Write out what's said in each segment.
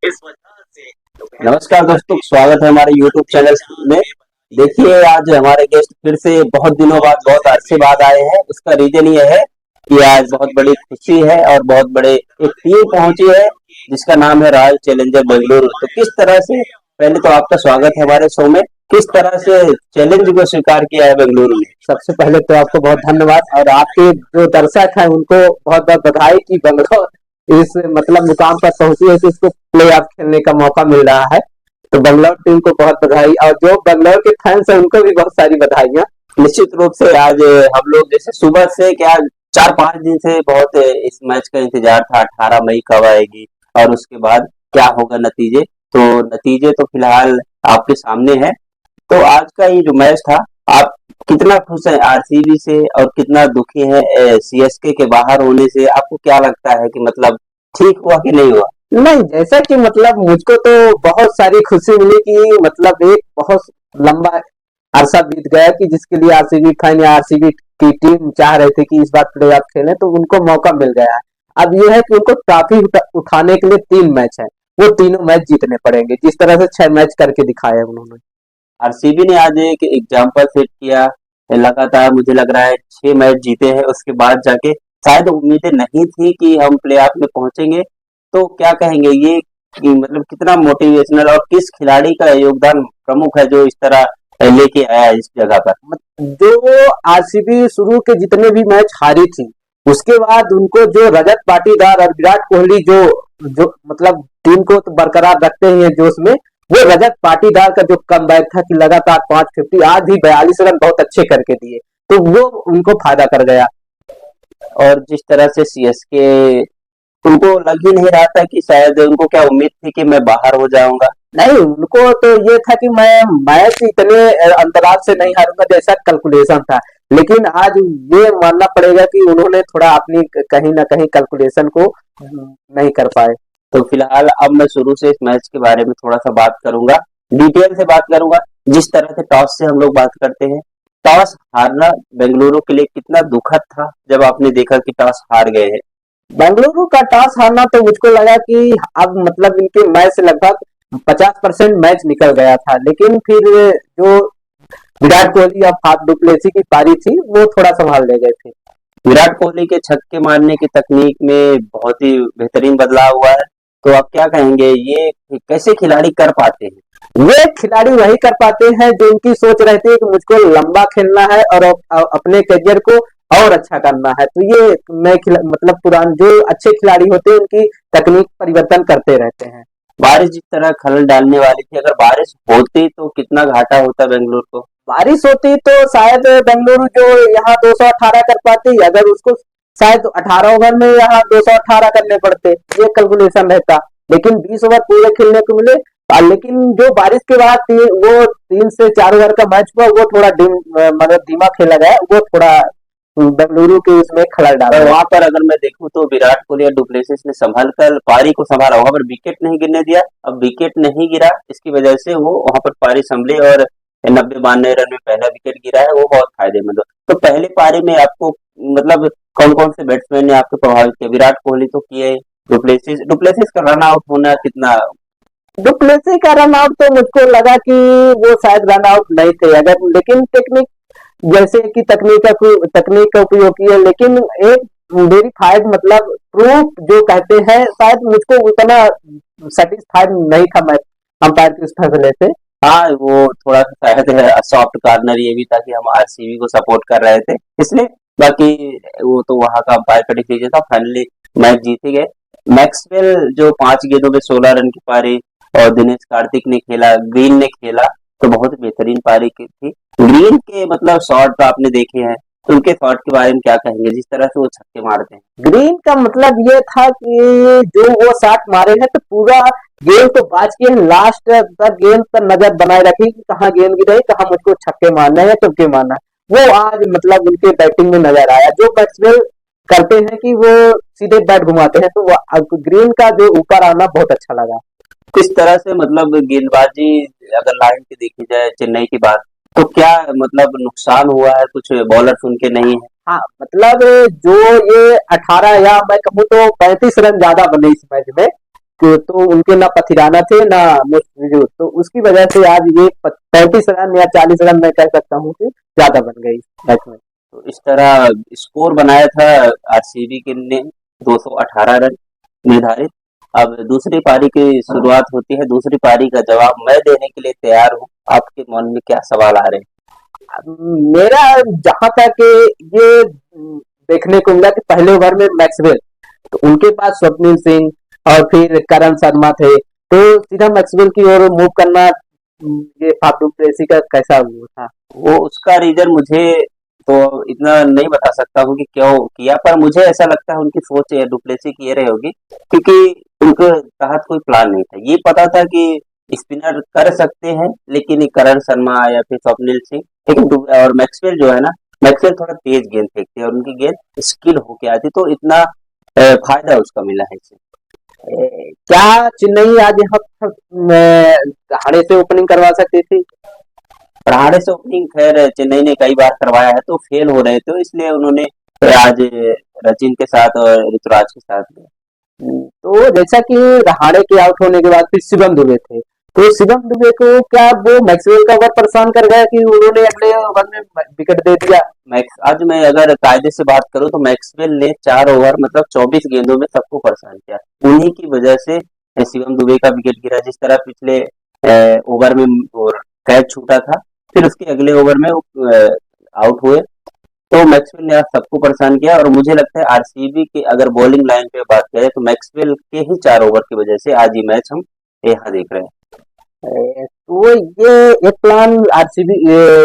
इस वजह से नमस्कार दोस्तों, स्वागत है हमारे YouTube चैनल में। देखिए, आज हमारे गेस्ट फिर से बहुत दिनों बाद, बहुत अरसे बाद आए हैं। उसका रीजन ये है कि आज बहुत बड़ी खुशी है और बहुत बड़े एक टीम पहुंची है जिसका नाम है रॉयल चैलेंजर बेंगलुरु। तो किस तरह से, पहले तो आपका स्वागत है हमारे शो में। किस तरह से चैलेंज को स्वीकार किया है बेंगलुरु ने? सबसे पहले तो आपको बहुत धन्यवाद और आपके जो दर्शक हैं उनको बहुत बहुत बधाई कि बंगलौर इस मतलब मुकाम पर पहुंची है कि उसको प्ले ऑफ खेलने का मौका मिल रहा है। तो बंगलौर टीम को बहुत बधाई और जो बंगलौर के फैंस हैं उनको भी बहुत सारी बधाइयां। निश्चित रूप से आज हम लोग जैसे सुबह से क्या 4-5 दिन से बहुत इस मैच का इंतजार था, 18 मई कब आएगी और उसके बाद क्या होगा नतीजे। तो नतीजे तो फिलहाल आपके सामने है। तो आज का ये जो मैच था, आप कितना खुश हैं आरसीबी से और कितना दुखी है सीएसके के बाहर होने से? आपको क्या लगता है कि मतलब ठीक हुआ कि नहीं हुआ? नहीं, जैसा कि मतलब मुझको तो बहुत सारी खुशी मिली कि मतलब एक बहुत लंबा अरसा बीत गया कि जिसके लिए आरसीबी फैन या आरसीबी की टीम चाह रहे थे कि इस बार प्ले ऑफ खेलें, तो उनको मौका मिल गया है। अब ये है कि उनको ट्रॉफी उठाने के लिए 3 मैच है, वो तीनों मैच जीतने पड़ेंगे, जिस तरह से 6 मैच करके दिखाया है उन्होंने। आरसीबी ने आज एक एग्जाम्पल सेट किया। लगातार मुझे लग रहा है 6 मैच जीते हैं, उसके बाद जाके शायद उम्मीदें नहीं थी कि हम प्ले ऑफ में पहुंचेंगे। तो क्या कहेंगे ये कि मतलब कितना मोटिवेशनल और किस खिलाड़ी का योगदान प्रमुख है जो इस तरह लेके आया इस जगह पर? जो आरसीबी शुरू के जितने भी मैच हारी थी, उसके बाद उनको जो रजत पाटीदार और विराट कोहली जो जो मतलब टीम को तो बरकरार रखते हैं जोश में, वो रजत पाटीदार का जो कमबैक था कि लगातार 550, आज भी 42 रन बहुत अच्छे करके दिए, तो वो उनको फायदा कर गया। और जिस तरह से सीएसके, उनको लग ही नहीं रहा था कि शायद उनको क्या उम्मीद थी कि मैं बाहर हो जाऊंगा? नहीं, उनको तो ये था कि मैं मैच इतने अंतराल से नहीं हारूंगा जैसा कैलकुलेशन था। लेकिन आज ये मानना पड़ेगा कि उन्होंने थोड़ा अपनी कहीं ना कहीं कैलकुलेशन को नहीं कर पाए। तो फिलहाल अब मैं शुरू से इस मैच के बारे में थोड़ा सा बात करूंगा, डिटेल से बात करूंगा। जिस तरह से टॉस से हम लोग बात करते हैं, टॉस हारना बेंगलुरु के लिए कितना दुखद था जब आपने देखा कि टॉस हार गए हैं। बेंगलुरु का टॉस हारना तो मुझको लगा कि अब मतलब इनके मैच से लगभग 50% मैच निकल गया था, लेकिन फिर जो विराट कोहली और फाफ डुप्लेसी की पारी थी वो थोड़ा संभाल ले गए थे। विराट कोहली के छक्के मारने की तकनीक में बहुत ही बेहतरीन बदलाव हुआ है। तो आप क्या कहेंगे, ये कैसे खिलाड़ी कर पाते हैं? ये खिलाड़ी वही कर पाते हैं जो इनकी सोच रहती है कि मुझको लंबा खेलना है और अपने करियर को और अच्छा करना है। तो ये मतलब पुराने जो अच्छे खिलाड़ी होते हैं उनकी तकनीक परिवर्तन करते रहते हैं। बारिश जिस तरह खलल डालने वाली थी, अगर बारिश होती तो कितना घाटा होता बेंगलुरु को? बारिश होती तो शायद बेंगलुरु जो यहाँ 218 कर पाती, अगर उसको शायद 18 ओवर में यहाँ 218 करने पड़ते, ये कैलकुलेशन रहता। लेकिन 20 ओवर पूरे खेलने को मिले। लेकिन जो बारिश के बाद वो 3 से 4 ओवर का मैच हुआ, वो थोड़ा मतलब धीमा खेला गया, वो थोड़ा बेंगलुरु के उसमें खलल डाला। और वहां पर अगर मैं देखूं तो विराट कोहली और डुप्लेसिस ने संभल कर पारी को संभाला, वहां पर विकेट नहीं गिरने दिया। अब विकेट नहीं गिरा, इसकी वजह से वो वहां पर पारी संभली और 90-92 रन में पहला विकेट गिरा है, वो बहुत फायदेमंद हो। तो पहले पारी में आपको मतलब कौन कौन से बैट्समैन ने आपको प्रभावित किया? विराट कोहली तो किए, डुप्लेसिस डुप्लेसिस का रन आउट होना कितना? डुप्लेसी का रन आउट तो मुझको लगा कि वो शायद रन आउट नहीं थे, अगर लेकिन टेक्निक जैसे कि तकनीक का उपयोग किया, लेकिन एक वेरीफाइड मतलब प्रूफ जो कहते हैं, शायद मुझको उतना सेटिस्फाइड नहीं था मैं अंपायर के उस फैसले से। हाँ, वो थोड़ा सा शायद सॉफ्ट कॉर्नर ये भी था कि हम आरसीबी को सपोर्ट कर रहे थे इसलिए। बाकी वो तो वहां का अंपायर का डिसीजन था, फाइनली मैच जीते गए। मैक्सवेल जो 5 गेंदों में 16 रन की पारी, और दिनेश कार्तिक ने खेला, ग्रीन ने खेला, तो बहुत बेहतरीन पारी की थी। ग्रीन के मतलब शॉट तो आपने देखे हैं, तो उनके शॉट के बारे में क्या कहेंगे जिस तरह से वो छक्के मारते हैं? ग्रीन का मतलब ये था कि जो वो शॉट मारे हैं तो पूरा गेंद तो बाज के लास्ट तक गेंद पर नजर बनाए रखी कि कहाँ गेंद गिरे, कहाँ मुझको छक्के मारना है, तुक्के मारना है। वो आज मतलब उनके बैटिंग में नजर आया। जो बैट्समैन करते हैं कि वो सीधे बैट घुमाते हैं, तो वो ग्रीन का जो ऊपर आना बहुत अच्छा लगा। किस तरह से मतलब गेंदबाजी, अगर लाइन की देखी जाए चेन्नई की बात, तो क्या मतलब नुकसान हुआ है? कुछ बॉलर्स उनके नहीं है? हाँ, मतलब जो ये 18 या मैं कहूँ तो 35 रन ज्यादा बने इस मैच में, तो उनके ना पथिराना थे ना मुश्फिजूर, तो उसकी वजह से आज ये 35 रन या 40 रन मैं कह सकता हूँ कि ज्यादा बन गई मैच में। तो इस तरह स्कोर बनाया था आरसीबी के ने 218 रन निर्धारित। अब दूसरी पारी की शुरुआत होती है, दूसरी पारी का जवाब मैं देने के लिए तैयार हूँ। आपके मन में क्या सवाल आ रहे हैं? मेरा जहां तक ये देखने को मिला कि पहले ओवर में मैक्सवेल, तो उनके पास स्वप्निल सिंह और फिर करण शर्मा थे, तो सीधा मैक्सवेल की ओर मूव करना ये फाफ डू प्लेसी का कैसा हुआ था? वो उसका रीजन मुझे तो इतना नहीं बता सकता हूँ कि क्यों किया, पर मुझे ऐसा लगता है उनकी सोच डुप्लेसी की ये रही होगी, क्योंकि उनके तहत कोई प्लान नहीं था। ये पता था कि स्पिनर कर सकते हैं, लेकिन ये करण शर्मा या फिर स्वप्निल सिंह, लेकिन और मैक्सवेल जो है ना, मैक्सवेल थोड़ा तेज गेंद फेंकते हैं और उनकी गेंद स्किल होके आती, तो इतना फायदा उसका मिला है इससे। क्या चेन्नई आज यहाँ हाड़े से ओपनिंग करवा सकती थी? रहाणे से ओपनिंग खैर चेन्नई ने कई बार करवाया है, तो फेल हो रहे थे, इसलिए उन्होंने आज रचिन के साथ और ऋतुराज के साथ लिया। तो जैसा कि रहाणे के आउट होने के बाद फिर शिवम दुबे थे, तो शिवम दुबे को क्या वो मैक्सवेल का ओवर परेशान कर गया कि उन्होंने अगले ओवर में विकेट दे दिया? मैक्स आज मैं अगर कायदे से बात करूं तो मैक्सवेल ने 4 ओवर मतलब 24 गेंदों में सबको परेशान किया। उन्हीं की वजह से शिवम दुबे का विकेट गिरा। जिस तरह पिछले ओवर में कैच छूटा था, फिर उसके अगले ओवर में आउट हुए, तो मैक्सवेल ने आज सबको परेशान किया। और मुझे लगता है आरसीबी की अगर बॉलिंग लाइन पे बात करें तो मैक्सवेल के ही 4 ओवर की वजह से आज ये मैच हम यहाँ देख रहे हैं। तो ये एक प्लान आरसीबी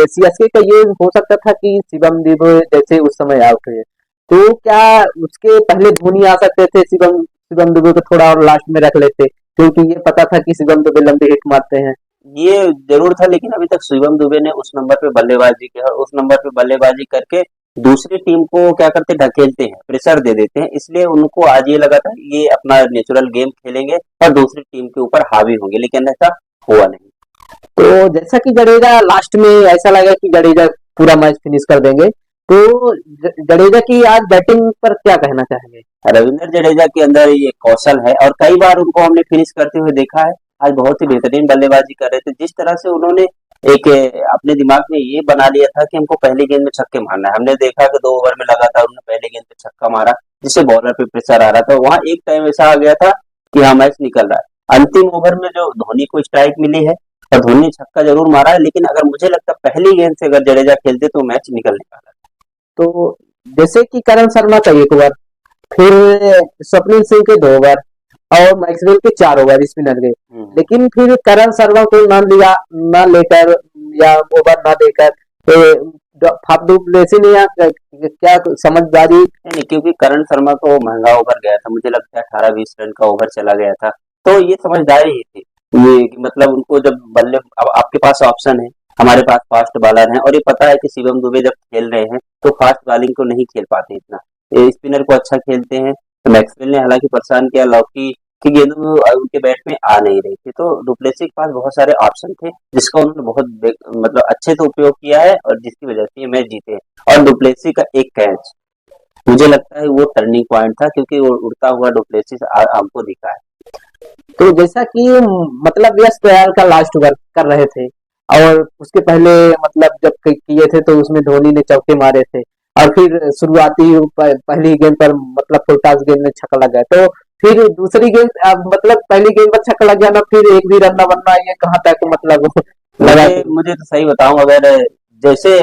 सीएसके का ये हो सकता था कि शिवम दुबे जैसे उस समय आउट हुए, तो क्या उसके पहले धोनी आ सकते थे, शिवम शिवम दुबे को थोड़ा और लास्ट में रख लेते, क्योंकि ये पता था कि शिवम दुबे लंबी हिट मारते हैं। ये जरूर था, लेकिन अभी तक शिवम दुबे ने उस नंबर पे बल्लेबाजी की, और उस नंबर पे बल्लेबाजी करके दूसरी टीम को क्या करते, ढकेलते हैं, प्रेशर दे देते हैं। इसलिए उनको आज ये लगा था ये अपना नेचुरल गेम खेलेंगे और दूसरी टीम के ऊपर हावी होंगे, लेकिन ऐसा हुआ नहीं। तो जैसा कि जडेजा लास्ट में ऐसा लगा कि जडेजा पूरा मैच फिनिश कर देंगे, तो जडेजा की आज बैटिंग पर क्या कहना चाहेंगे? रविंद्र जडेजा के अंदर ये कौशल है, और कई बार उनको हमने फिनिश करते हुए देखा है। आज बहुत ही बेहतरीन बल्लेबाजी कर रहे थे। जिस तरह से उन्होंने एक अपने दिमाग में ये बना लिया था कि हमको पहली गेंद में छक्के मारना है। हमने देखा कि 2 ओवर में लगातार उन्होंने पहली गेंद पे छक्का मारा, जिससे बॉलर पे प्रेशर आ रहा था। वहां एक टाइम ऐसा आ गया था कि हाँ मैच निकल रहा है। अंतिम ओवर में जो धोनी को स्ट्राइक मिली है, और धोनी ने छक्का जरूर मारा है, लेकिन अगर मुझे लगता है पहली गेंद से अगर जडेजा खेलते तो मैच निकलने वाला। तो जैसे कि करण शर्मा का 1 ओवर, फिर स्वप्निल सिंह के 2 ओवर और मैक्सवेल के 4 ओवर स्पिनर के, लेकिन फिर करण शर्मा को ना लेकर या ओवर ना देकर फाफ डू प्लेसी ने यहाँ क्या समझदारी? नहीं, क्योंकि करण शर्मा को महंगा ओवर गया था, मुझे लगता है 18-20 रन का ओवर चला गया था, तो ये समझदारी ही थी। ये कि मतलब उनको जब बल्ले, अब आपके पास ऑप्शन है, हमारे पास फास्ट बॉलर हैं, और ये पता है कि शिवम दुबे जब खेल रहे हैं तो फास्ट बॉलिंग को नहीं खेल पाते इतना, ये स्पिनर को अच्छा खेलते हैं। तो मैक्सवेल ने हालांकि परेशान किया, लौकी की गेंदों में उनके बैट में आ नहीं रही थी, तो डुप्लेसी के पास बहुत सारे ऑप्शन थे, जिसका उन्होंने मतलब अच्छे से उपयोग किया है, और जिसकी वजह से ये मैच जीते हैं। और डुप्लेसी का एक कैच मुझे लगता है वो टर्निंग पॉइंट था, क्योंकि वो उड़ता हुआ डुप्लेसी हमको दिखा है। तो जैसा कि मतलब यश दयाल का लास्ट ओवर कर रहे थे, और उसके पहले मतलब जब किए थे तो उसमें धोनी ने चौके मारे थे, और फिर शुरुआती पहली गेंद पर मतलब फुलटास गेंद में छक्का लग गया, तो फिर दूसरी गेंद मतलब पहली गेंद पर छक्का लग जाना, फिर एक भी रन न बनना, ये कहाँ तक मतलब लगा? मुझे तो सही बताऊं, अगर जैसे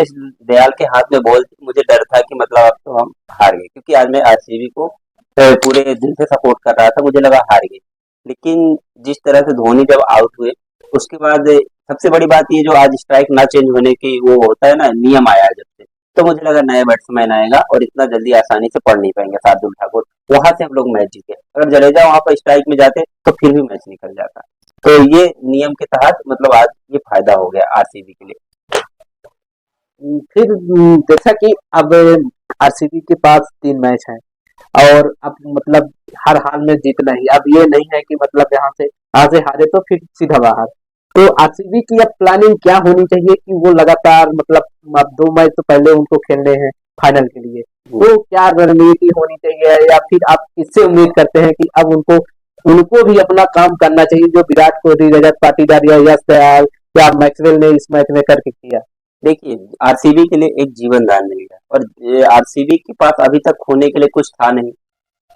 दयाल के हाथ में बॉल थी, मुझे डर था कि मतलब अब तो हम हार गए, क्योंकि आज मैं आरसीबी को पूरे दिल से सपोर्ट कर रहा था, मुझे लगा हार गए। लेकिन जिस तरह से धोनी जब आउट हुए, उसके बाद सबसे बड़ी बात ये, जो आज स्ट्राइक ना चेंज होने की वो होता है ना, नियम आया है जब से, तो मुझे लगा नया बैट्समैन आएगा और इतना जल्दी आसानी से पढ़ नहीं पाएंगे शार्दुल ठाकुर, वहां से हम लोग मैच जीते। अगर जडेजा वहां पर स्ट्राइक में जाते तो फिर भी मैच निकल जाता। तो ये नियम के तहत मतलब आज ये फायदा हो गया आरसीबी के लिए। फिर जैसा कि अब आरसीबी के पास 3 मैच हैं, और अब मतलब हर हाल में जीतना ही, अब ये नहीं है कि मतलब यहाँ से हारे तो फिर सीधा बाहर। तो आरसीबी की अब प्लानिंग क्या होनी चाहिए कि वो लगातार मतलब अब 2 मैच तो पहले उनको खेलने हैं फाइनल के लिए, तो क्या रणनीति होनी चाहिए, या फिर आप किससे उम्मीद करते हैं कि अब उनको उनको भी अपना काम करना चाहिए, जो विराट कोहली, रजत पाटीदार या यश दयाल या मैक्सवेल ने इस मैच में करके किया। देखिए, आरसीबी के लिए एक जीवन दान मिल गया और आरसीबी के पास अभी तक खोने के लिए कुछ था नहीं।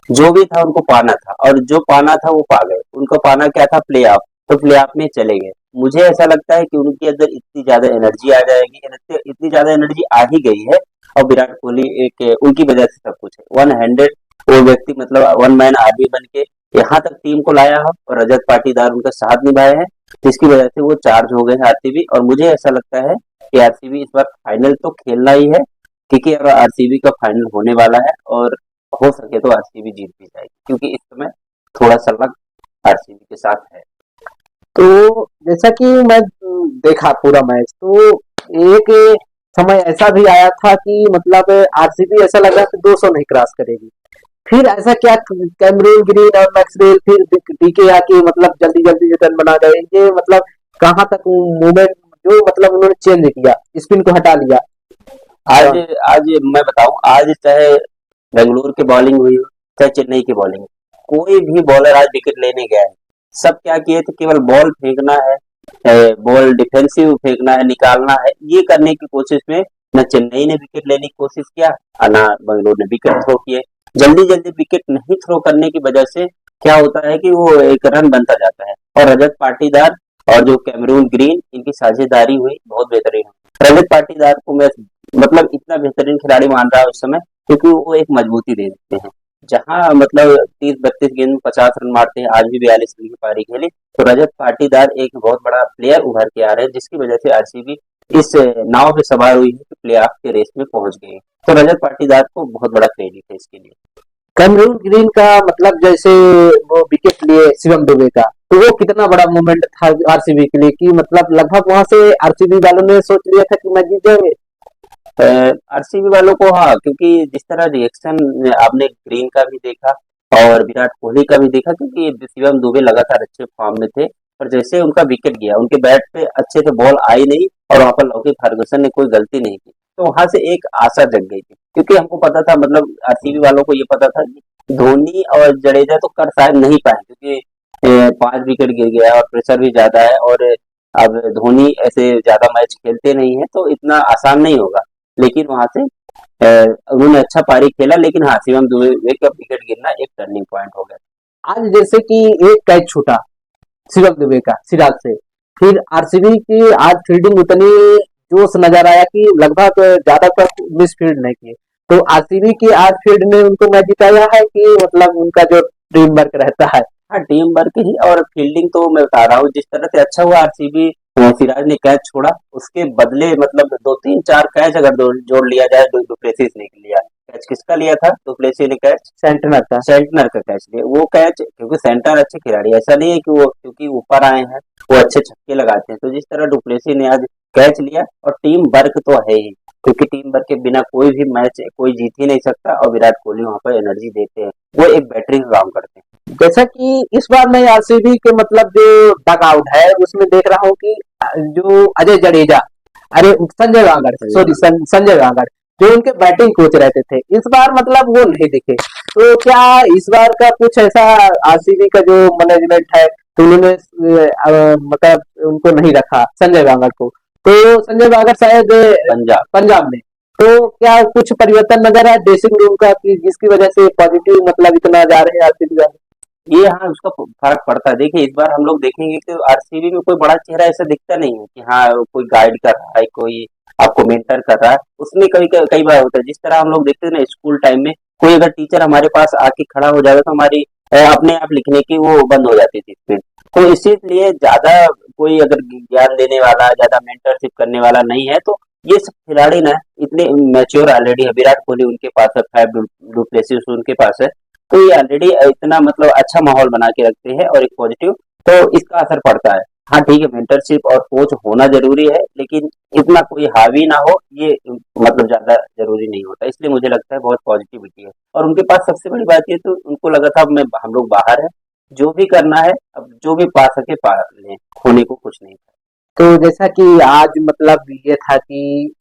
जो भी था उनको पाना था और जो पाना था वो पा गए। उनको पाना क्या था? Play of. तो प्ले ऑफ में चले गए। मुझे ऐसा लगता है कि उनके अंदर इतनी ज्यादा एनर्जी आ जाएगी, इतनी ज्यादा एनर्जी आ ही गई है। और विराट कोहली एक उनकी वजह से सब कुछ है। वन हैंडेड वो व्यक्ति मतलब वन मैन आर्मी बन के यहाँ तक टीम को लाया हो और रजत पाटीदार उनका साथ निभाए हैं, जिसकी वजह से वो चार्ज हो गए हैं आरसीबी। और मुझे ऐसा लगता है कि आरसीबी इस बार फाइनल तो खेलना ही है, क्योंकि अब आरसीबी का फाइनल होने वाला है और हो सके तो आरसीबी जीत भी जाएगी, क्योंकि इस समय थोड़ा सा लक आरसीबी के साथ है। तो जैसा कि मैं देखा पूरा मैच, तो एक समय ऐसा भी आया था कि मतलब आरसीबी ऐसा लग रहा था 200 नहीं क्रॉस करेगी। फिर ऐसा क्या, कैमरून ग्रीन और मैक्सवेल फिर डीके आके मतलब जल्दी जल्दी रिटर्न बना गए। ये मतलब कहाँ तक मूवमेंट जो मतलब उन्होंने चेंज किया, स्पिन को हटा लिया। आज हाँ, आज मैं बताऊं, आज चाहे बेंगलुरु की बॉलिंग हुई हो चाहे चेन्नई की बॉलिंग, कोई भी बॉलर आज विकेट लेने गया है। सब क्या किए थे? केवल बॉल फेंकना है, बॉल डिफेंसिव फेंकना है, निकालना है, ये करने की कोशिश में न चेन्नई ने विकेट लेने की कोशिश किया और न बेंगलुरु ने विकेट थ्रो किए। जल्दी जल्दी विकेट नहीं थ्रो करने की वजह से क्या होता है कि वो एक रन बनता जाता है। और रजत पाटीदार और जो कैमरून ग्रीन, इनकी साझेदारी हुई बहुत बेहतरीन हुई। रजत पाटीदार को मैं मतलब इतना बेहतरीन खिलाड़ी मान रहा हूँ उस समय, क्योंकि वो एक मजबूती दे देते हैं। जहां मतलब 30-32 गेंद में 50 रन मारते हैं, आज भी 42 रन की पारी खेली। तो रजत पाटीदार एक बहुत बड़ा प्लेयर उभर के आ रहे हैं, जिसकी वजह से आरसीबी इस नाव पे सवार हुई है कि प्ले ऑफ के रेस में पहुंच गई है। तो रजत पाटीदार को बहुत बड़ा क्रेडिट है इसके लिए। कैमरून ग्रीन का मतलब जैसे वो विकेट लिए शिवम दुबे का, तो वो कितना बड़ा मूवमेंट था आरसीबी के लिए कि मतलब लगभग वहां से आरसीबी वालों ने सोच लिया था कि मैच जीत जाएंगे। आरसीबी वालों को, हाँ, क्योंकि जिस तरह रिएक्शन आपने ग्रीन का भी देखा और विराट कोहली का भी देखा, क्योंकि शिवम दुबे लगातार अच्छे फॉर्म में थे। पर जैसे उनका विकेट गया, उनके बैट पे अच्छे से बॉल आई नहीं और वहां पर लौकी फर्गुसन ने कोई गलती नहीं की, तो वहां से एक आशा जग गई थी। क्योंकि हमको पता था, मतलब आरसीबी वालों को ये पता था कि धोनी और जडेजा तो कर शायद नहीं पाए, क्योंकि 5 विकेट गिर गया और प्रेशर भी ज्यादा है। और अब धोनी ऐसे ज्यादा मैच खेलते नहीं है, तो इतना आसान नहीं होगा। लेकिन वहां से उन्होंने अच्छा पारी खेला। लेकिन हाँ, शिवम दुबे का विकेट गिरना एक टर्निंग पॉइंट हो गया। आज जैसे कि एक कैच छूटा शिवम दुबे का सिराज से, फिर आरसीबी की आज फील्डिंग उतनी जोश नजर आया कि लगभग ज्यादातर मिस फील्ड नहीं किए। तो आरसीबी की आज फील्ड ने उनको मैच जिताया है कि मतलब उनका जो टीम वर्क रहता है। हाँ, टीम वर्क ही और फील्डिंग तो मैं बता रहा हूँ। जिस तरह से अच्छा हुआ आरसीबी, सिराज ने कैच छोड़ा, उसके बदले मतलब 2-3-4 कैच अगर जोड़ लिया जाए, डुप्लेसिस ने लिया। कैच किसका लिया था? डुप्लेसिस ने कैच सेंटनर का। सेंटनर का कैच लिया। वो कैच, क्योंकि सेंटर अच्छे खिलाड़ी, ऐसा नहीं है कि वो क्योंकि ऊपर आए हैं वो अच्छे छक्के लगाते हैं। तो जिस तरह डुप्लेसी ने आज कैच लिया, और टीम वर्क तो है ही, क्योंकि टीम वर्क के बिना कोई भी मैच कोई जीत ही नहीं सकता। और विराट कोहली वहां पर एनर्जी देते हैं, वो एक बैटरी का काम करते हैं। जैसा कि इस बार मैं आरसीबी के मतलब जो डग आउट है उसमें देख रहा हूँ कि जो अजय जडेजा, अरे संजय वांगड़, सॉरी संजय वांगड़, जो उनके बैटिंग कोच रहते थे, इस बार मतलब वो नहीं दिखे। तो क्या इस बार का कुछ ऐसा आरसीबी का जो मैनेजमेंट है, तो उन्होंने मतलब उनको नहीं रखा संजय वांगड़ को, तो संजय वांगड़ शायद पंजाब पंजाब में। तो क्या कुछ परिवर्तन नजर आया ड्रेसिंग रूम का कि जिसकी वजह से पॉजिटिव मतलब इतना जा रहे हैं आरसीबी वाले। ये, हाँ, उसका फर्क पड़ता है। देखिए, इस बार हम लोग देखेंगे कि आरसीबी में कोई बड़ा चेहरा ऐसा दिखता नहीं है कि हाँ कोई गाइड कर रहा है, कोई आपको मेंटर कर रहा है। उसमें कई कई बार होता है, जिस तरह हम लोग देखते हैं ना स्कूल टाइम में, कोई अगर टीचर हमारे पास आके खड़ा हो जाएगा तो हमारी अपने आप लिखने की वो बंद हो जाती थी स्पीड। तो इसीलिए ज्यादा कोई अगर ज्ञान देने वाला, ज्यादा मेंटरशिप करने वाला नहीं है। तो ये सब खिलाड़ी ना इतने मैच्योर ऑलरेडी है। विराट कोहली उनके पास है, फैब डुप्लेसिस उनके पास है। तो ये ऑलरेडी इतना मतलब अच्छा माहौल बना के रखते हैं और एक पॉजिटिव, तो इसका असर पड़ता है। हाँ ठीक है, मेंटरशिप और कोच होना जरूरी है, लेकिन इतना कोई हावी ना हो, ये मतलब ज्यादा जरूरी नहीं होता। इसलिए मुझे लगता है बहुत पॉजिटिविटी है। और उनके पास सबसे बड़ी बात ये, तो उनको लगा था अब मैं हम लोग बाहर है, जो भी करना है, अब जो भी पा सके पा लें, खोने को कुछ नहीं था। तो जैसा कि आज मतलब ये था कि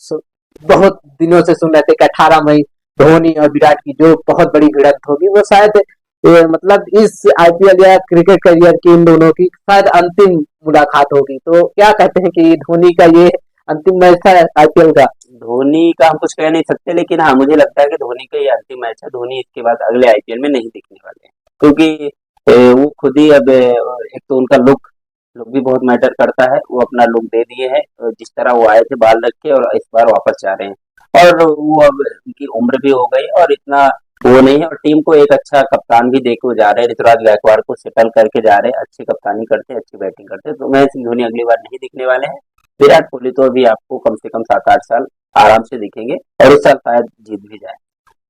बहुत दिनों से सुन रहे थे कि 18 मई धोनी और विराट की जो बहुत बड़ी भिड़ंत होगी, वो शायद मतलब इस आईपीएल या क्रिकेट करियर की इन दोनों की शायद अंतिम मुलाकात होगी, तो क्या कहते हैं कि धोनी का ये अंतिम मैच था आईपीएल का? धोनी का हम कुछ कह नहीं सकते, लेकिन हाँ मुझे लगता है कि धोनी का ये अंतिम मैच है। धोनी इसके बाद अगले आईपीएल में नहीं दिखने वाले हैं, क्योंकि वो खुद ही अब एक तो उनका लुक लुक भी बहुत मैटर करता है। वो अपना लुक दे दिए हैं, जिस तरह वो आए थे बाल रख के, और इस बार वापस जा रहे हैं। और वो अब उनकी उम्र भी हो गई और इतना वो नहीं है, और टीम को एक अच्छा कप्तान भी देके वो जा रहे हैं। ऋतुराज गायकवाड़ को सेटल करके जा रहे हैं, अच्छी कप्तानी करते हैं, अच्छी बैटिंग करते हैं। तो महेंद्र सिंह धोनी अगली बार नहीं दिखने वाले हैं। विराट कोहली तो अभी आपको कम से कम 7-8 साल आराम से दिखेंगे, और इस साल शायद जीत भी जाए।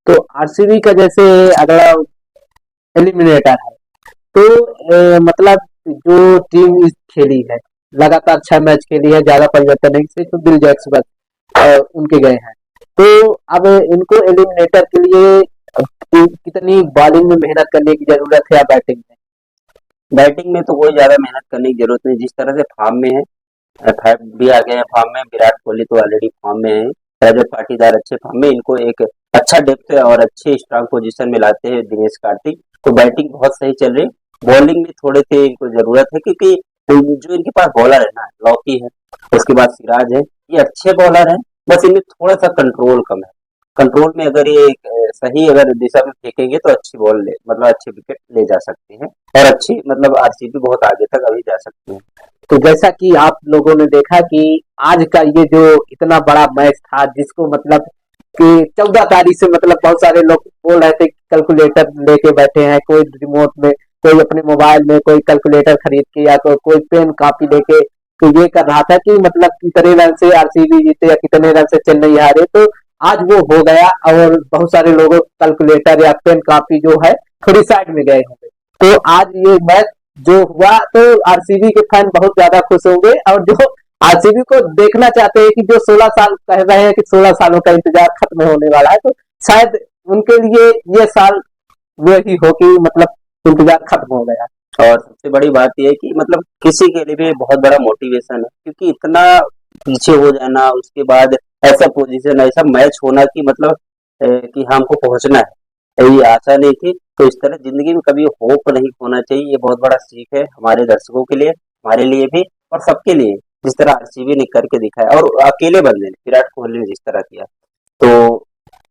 तो आरसीबी का जैसे अगला एलिमिनेटर है, तो मतलब जो टीम इस खेली है, लगातार 6 मैच खेली है, ज्यादा परिवर्तन नहीं, सिर्फ बिल जैक्स बस उनके गए हैं। तो अब इनको एलिमिनेटर के लिए कितनी बॉलिंग में मेहनत करने की जरूरत है या बैटिंग में? बैटिंग में तो कोई ज्यादा मेहनत करने की जरूरत नहीं, जिस तरह से फॉर्म में है। फैफ भी आ गए हैं फॉर्म में, विराट कोहली तो ऑलरेडी फॉर्म में है, रजत पाटीदार अच्छे फॉर्म में। इनको एक अच्छा डेप्थ और अच्छे स्ट्रांग पोजीशन में लाते हैं दिनेश कार्तिक। तो बैटिंग बहुत सही चल रही। बॉलिंग में थोड़े से इनको जरूरत है, क्योंकि जो इनके पास बॉलर है ना, लॉकी है, उसके बाद सिराज है, ये अच्छे बॉलर हैं। बस इनमें थोड़ा सा कंट्रोल कम है। कंट्रोल में अगर ये सही अगर दिशा में फेंकेंगे तो अच्छी बॉल ले, मतलब अच्छे विकेट ले जा सकते हैं, और अच्छी मतलब आरसीबी बहुत आगे तक अभी जा सकती है। तो जैसा कि आप लोगों ने देखा कि आज का ये जो इतना बड़ा मैच था, जिसको मतलब कि 14 तारीख से मतलब बहुत सारे लोग बोल रहे थे कि कैलकुलेटर लेके बैठे हैं, कोई रिमोट में, कोई अपने मोबाइल में, कोई कैलकुलेटर खरीद के, या कोई पेन कॉपी लेके, तो ये कर रहा था कि मतलब कितने रन से आरसीबी जीते या कितने रन से चेन्नई हारे। तो आज वो हो गया, और बहुत सारे लोगों कैलकुलेटर या पेन कॉपी जो है थोड़ी साइड में गए होंगे। तो आज ये मैच जो हुआ, तो आरसीबी के फैन बहुत ज्यादा खुश होंगे, और जो आरसीबी को देखना चाहते हैं कि जो 16 साल कह रहे हैं कि 16 सालों का इंतजार खत्म होने वाला है, तो शायद उनके लिए ये साल वही हो कि मतलब इंतजार खत्म हो गया। और सबसे बड़ी बात यह है कि मतलब किसी के लिए भी बहुत बड़ा मोटिवेशन है, क्योंकि इतना पीछे हो जाना, उसके बाद ऐसा पोजीशन, ऐसा मैच होना कि मतलब कि हमको पहुंचना है, ये आशा नहीं थी। तो इस तरह जिंदगी में कभी होप नहीं खोना चाहिए। ये बहुत बड़ा सीख है हमारे दर्शकों के लिए, हमारे लिए भी, और सबके लिए। जिस तरह आरसीबी ने करके दिखाया, और अकेले बंदे ने, विराट कोहली ने जिस तरह किया। तो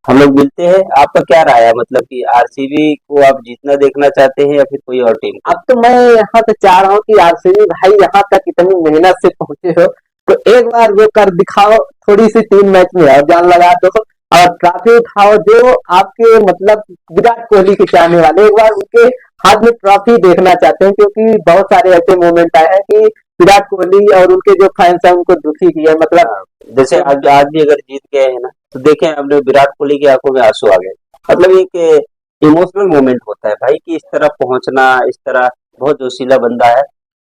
हम लोग मिलते हैं। आपका क्या राय है, मतलब कि आरसीबी को आप जीतना देखना चाहते हैं या फिर कोई और टीम को? अब तो मैं यहाँ से चाह रहा हूँ कि आरसीबी भाई यहाँ तक इतनी मेहनत से पहुंचे हो, तो एक बार वो कर दिखाओ, थोड़ी सी 3 मैच में और जान लगा दो, और ट्रॉफी उठाओ। जो आपके मतलब विराट कोहली के चाहने वाले एक बार उनके हाथ में ट्रॉफी देखना चाहते हैं, क्योंकि बहुत सारे ऐसे मोमेंट आए हैं कि विराट कोहली और उनके जो फैंस हैं उनको दुखी किया, मतलब हाँ, जैसे आज भी अगर जीत गए हैं ना, तो देखें हमने विराट कोहली की आंखों में आंसू आ गए। मतलब एक इमोशनल मोमेंट होता है भाई, कि इस तरह पहुंचना, इस तरह बहुत जोशीला बंदा है,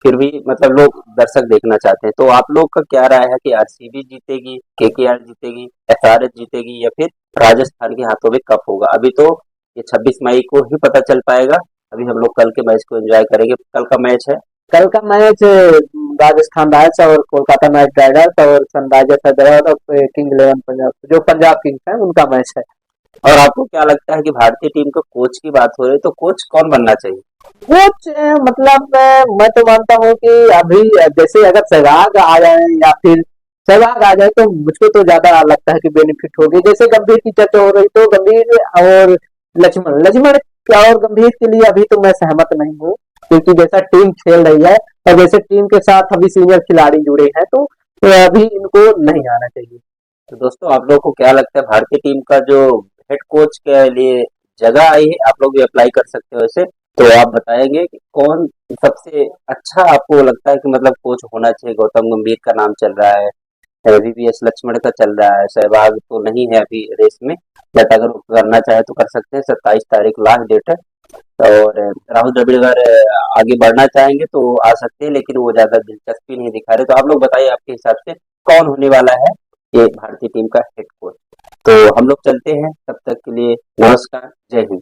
फिर भी मतलब लोग दर्शक देखना चाहते हैं। तो आप लोग का क्या राय है कि आरसीबी जीतेगी, केकेआर जीतेगी, एसआरएच जीतेगी, या फिर राजस्थान के हाथों में कप होगा? अभी तो ये 26 मई को ही पता चल पाएगा। अभी हम लोग कल के मैच को एंजॉय करेंगे। कल का मैच है। कल का मैच राजस्थान रॉयल्स और कोलकाता नाइट राइडर्स और सनराइजर्स हैदराबाद और किंग इलेवन पंजाब, जो पंजाब किंग्स है, उनका मैच है। और आपको क्या लगता है कि भारतीय टीम को कोच की बात हो रही है, तो कोच कौन बनना चाहिए? कोच मतलब मैं तो मानता हूँ कि अभी जैसे अगर सहवाग आ जाए, या फिर सहवाग आ जाए, तो मुझको तो ज्यादा लगता है कि बेनिफिट होगी। जैसे गंभीर की चर्चा हो रही, तो गंभीर और लक्ष्मण लक्ष्मण और गंभीर के लिए अभी तो मैं सहमत नहीं हूँ, क्योंकि जैसा टीम खेल रही है और जैसे टीम के साथ अभी सीनियर खिलाड़ी जुड़े हैं, तो अभी इनको नहीं आना चाहिए। तो दोस्तों आप लोग को क्या लगता है, भारतीय टीम का जो हेड कोच के लिए जगह आई है, आप लोग भी अप्लाई कर सकते हो इसे। तो आप बताएंगे कि कौन सबसे अच्छा आपको लगता है कि मतलब कोच होना चाहिए? गौतम गंभीर का नाम चल रहा है, वीवीएस लक्ष्मण का चल रहा है, सहवाग तो नहीं है अभी रेस में, बट अगर वो करना चाहे तो कर सकते हैं। 27 तारीख लास्ट डेट है। और राहुल द्रविड़ अगर आगे बढ़ना चाहेंगे तो आ सकते हैं, लेकिन वो ज्यादा दिलचस्पी नहीं दिखा रहे। तो आप लोग बताइए आपके हिसाब से कौन होने वाला है ये भारतीय टीम का हेड कोच? तो हम लोग चलते हैं, तब तक के लिए नमस्कार, जय हिंद।